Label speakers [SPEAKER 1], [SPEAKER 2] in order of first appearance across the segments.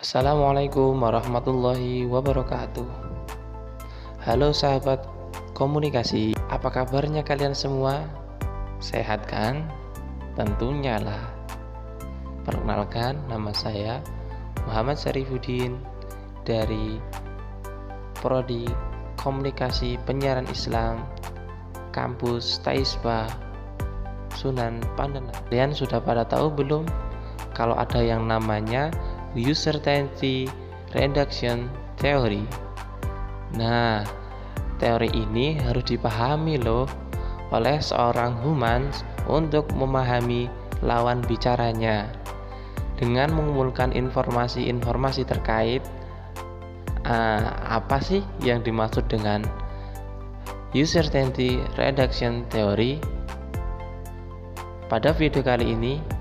[SPEAKER 1] Assalamualaikum warahmatullahi wabarakatuh. Halo sahabat komunikasi, apa kabarnya kalian semua? Sehat kan? Tentunya lah. Perkenalkan, nama saya Muhammad Syarifuddin dari Prodi Komunikasi Penyiaran Islam Kampus Taisba Sunan Pandenan. Kalian sudah pada tahu belum kalau ada yang namanya Uncertainty Reduction Theory? Nah, teori ini harus dipahami loh oleh seorang humans untuk memahami lawan bicaranya dengan mengumpulkan informasi-informasi terkait apa sih yang dimaksud dengan Uncertainty Reduction Theory. Pada video kali ini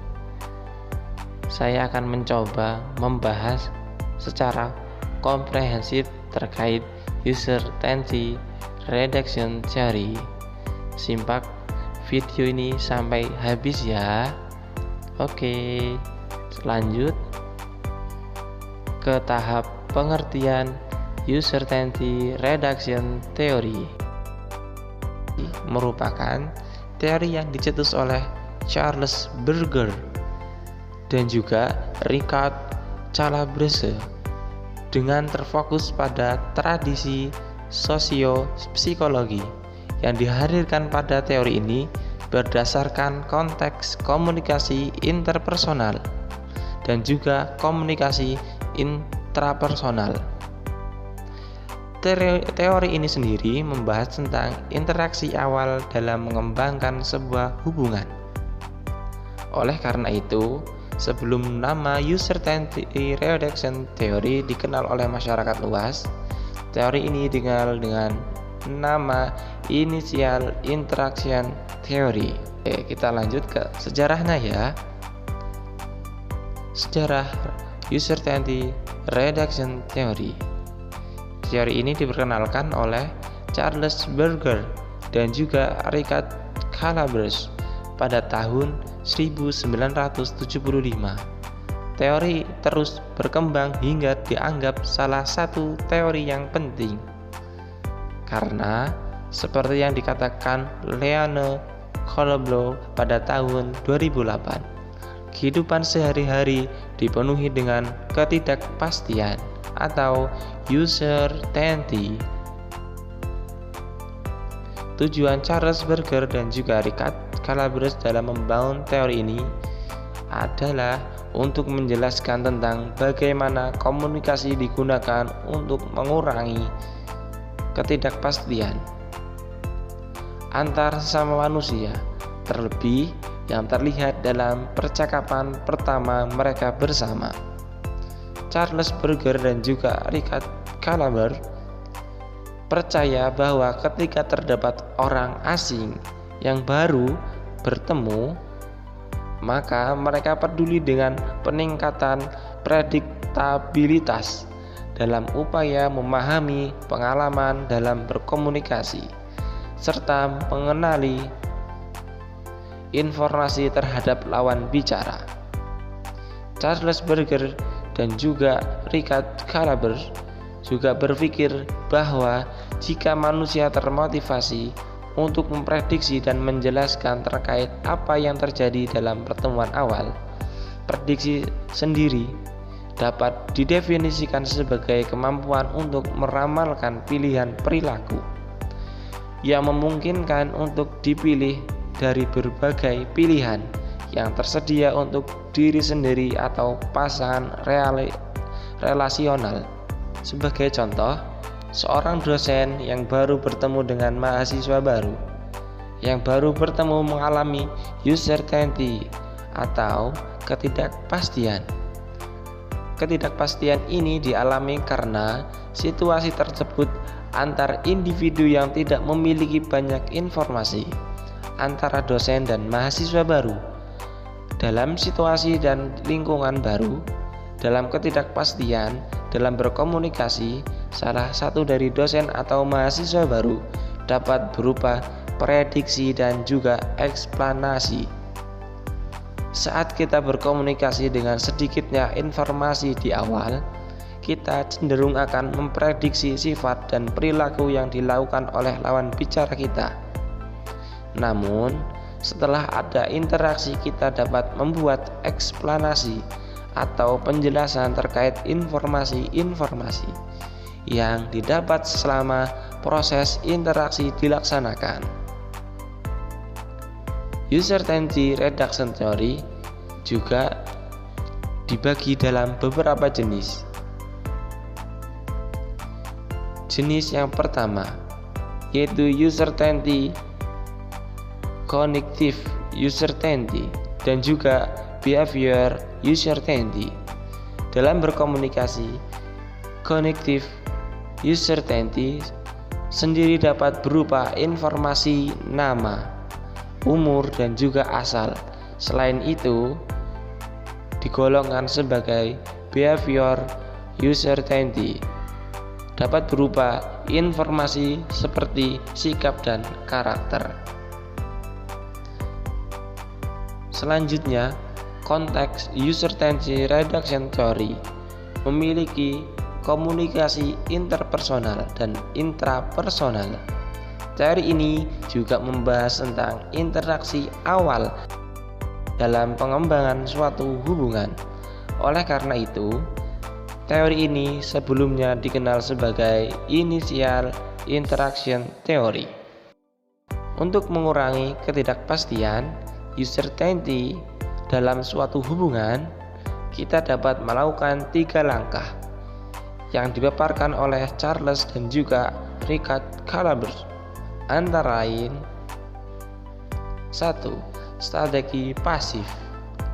[SPEAKER 1] saya akan mencoba membahas secara komprehensif terkait Uncertainty Reduction Theory. Simak video ini sampai habis ya. Oke, lanjut ke tahap pengertian Uncertainty Reduction Theory. Merupakan teori yang dicetus oleh Charles Berger dan juga Richard Calabrese dengan terfokus pada tradisi sosio-psikologi yang dihadirkan pada teori ini berdasarkan konteks komunikasi interpersonal dan juga komunikasi intrapersonal. Teori ini sendiri membahas tentang interaksi awal dalam mengembangkan sebuah hubungan. Oleh karena itu, sebelum nama Uncertainty Reduction Theory dikenal oleh masyarakat luas, teori ini dikenal dengan nama Initial Interaction Theory. Oke, kita lanjut ke sejarahnya ya. Sejarah Uncertainty Reduction Theory. Teori ini diperkenalkan oleh Charles Berger dan juga Richard Calabrese pada tahun 1975. Teori terus berkembang hingga dianggap salah satu teori yang penting karena seperti yang dikatakan Leon Koloblow pada tahun 2008, kehidupan sehari-hari dipenuhi dengan ketidakpastian atau uncertainty. Tujuan Charles Berger dan juga Richard Calabrese dalam membangun teori ini adalah untuk menjelaskan tentang bagaimana komunikasi digunakan untuk mengurangi ketidakpastian antar sesama manusia, terlebih yang terlihat dalam percakapan pertama mereka bersama. Charles Berger dan juga Richard Calabrese percaya bahwa ketika terdapat orang asing yang baru bertemu, maka mereka peduli dengan peningkatan prediktabilitas dalam upaya memahami pengalaman dalam berkomunikasi serta mengenali informasi terhadap lawan bicara. Charles Berger dan juga Richard Calabrese juga berpikir bahwa jika manusia termotivasi untuk memprediksi dan menjelaskan terkait apa yang terjadi dalam pertemuan awal, prediksi sendiri dapat didefinisikan sebagai kemampuan untuk meramalkan pilihan perilaku yang memungkinkan untuk dipilih dari berbagai pilihan yang tersedia untuk diri sendiri atau pasangan relasional. Sebagai contoh, seorang dosen yang baru bertemu dengan mahasiswa baru yang baru bertemu mengalami uncertainty atau ketidakpastian. Ketidakpastian ini dialami karena situasi tersebut antar individu yang tidak memiliki banyak informasi antara dosen dan mahasiswa baru dalam situasi dan lingkungan baru. Dalam ketidakpastian dalam berkomunikasi, salah satu dari dosen atau mahasiswa baru dapat berupa prediksi dan juga eksplanasi. Saat kita berkomunikasi dengan sedikitnya informasi di awal, kita cenderung akan memprediksi sifat dan perilaku yang dilakukan oleh lawan bicara kita. Namun, setelah ada interaksi, kita dapat membuat eksplanasi atau penjelasan terkait informasi-informasi yang didapat selama proses interaksi dilaksanakan. Uncertainty Reduction Theory juga dibagi dalam beberapa jenis. Jenis yang pertama yaitu uncertainty, cognitive uncertainty, dan juga behavior uncertainty. Dalam berkomunikasi, cognitive uncertainty sendiri dapat berupa informasi nama, umur, dan juga asal. Selain itu, digolongkan sebagai behavior uncertainty, dapat berupa informasi seperti sikap dan karakter. Selanjutnya, Context Uncertainty Reduction Theory memiliki komunikasi interpersonal dan intrapersonal. Teori ini juga membahas tentang interaksi awal dalam pengembangan suatu hubungan. Oleh karena itu, teori ini sebelumnya dikenal sebagai Initial Interaction Theory. Untuk mengurangi ketidakpastian uncertainty dalam suatu hubungan, kita dapat melakukan 3 langkah yang dipaparkan oleh Charles dan juga Richard Calabrese, antara lain: 1. Strategi pasif.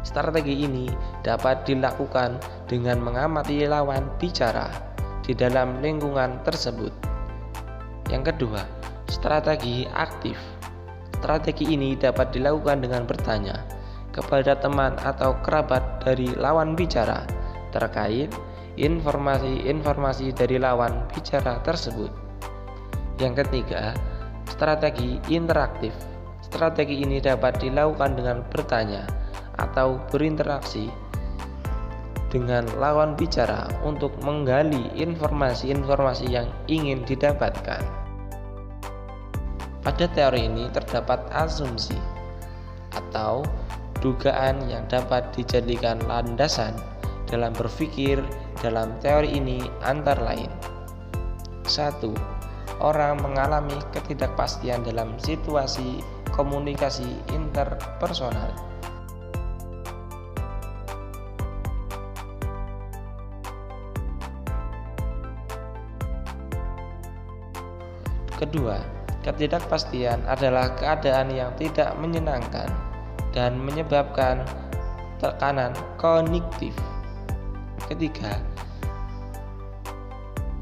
[SPEAKER 1] Strategi ini dapat dilakukan dengan mengamati lawan bicara di dalam lingkungan tersebut. Yang kedua, strategi aktif. Strategi ini dapat dilakukan dengan bertanya kepada teman atau kerabat dari lawan bicara terkait informasi-informasi dari lawan bicara tersebut. Yang ketiga, strategi interaktif. Strategi ini dapat dilakukan dengan bertanya atau berinteraksi dengan lawan bicara untuk menggali informasi-informasi yang ingin didapatkan. Pada teori ini terdapat asumsi atau dugaan yang dapat dijadikan landasan dalam berpikir dalam teori ini, antara lain: 1. Orang mengalami ketidakpastian dalam situasi komunikasi interpersonal. Kedua, ketidakpastian adalah keadaan yang tidak menyenangkan dan menyebabkan tekanan kognitif. Ketiga,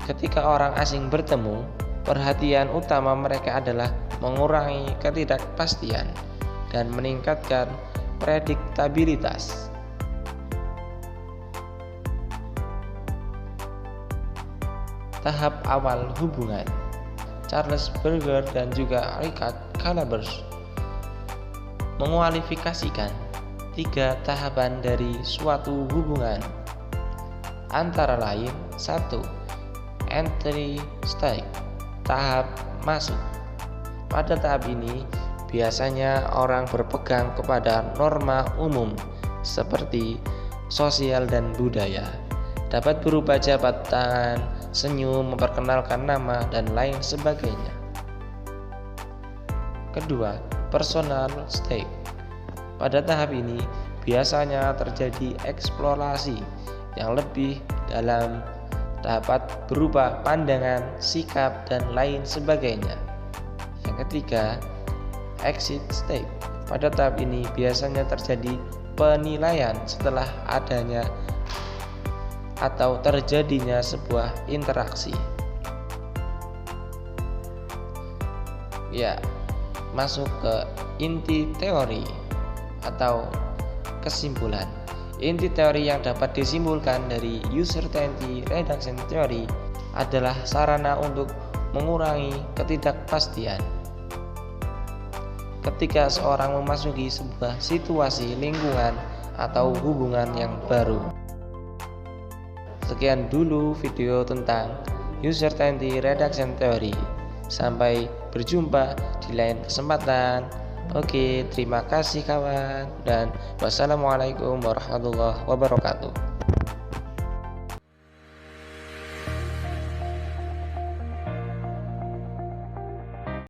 [SPEAKER 1] ketika orang asing bertemu, perhatian utama mereka adalah mengurangi ketidakpastian dan meningkatkan prediktabilitas. Tahap awal hubungan. Charles Berger dan juga Richard Calabrese mengualifikasikan 3 tahapan dari suatu hubungan, antara lain: 1. Entry stage, tahap masuk. Pada tahap ini biasanya orang berpegang kepada norma umum seperti sosial dan budaya, dapat berupa jabat tangan, senyum, memperkenalkan nama, dan lain sebagainya. Kedua, personal stage. Pada tahap ini biasanya terjadi eksplorasi yang lebih dalam, dapat berupa pandangan, sikap, dan lain sebagainya. Yang ketiga, exit stage. Pada tahap ini biasanya terjadi penilaian setelah adanya atau terjadinya sebuah interaksi. Ya, masuk ke inti teori atau kesimpulan. Inti teori yang dapat disimpulkan dari Uncertainty Reduction Theory adalah sarana untuk mengurangi ketidakpastian. Ketika seorang memasuki sebuah situasi lingkungan atau hubungan yang baru. Sekian dulu video tentang Uncertainty Reduction Theory. Sampai berjumpa di lain kesempatan. Oke, terima kasih kawan, dan wassalamualaikum warahmatullahi wabarakatuh.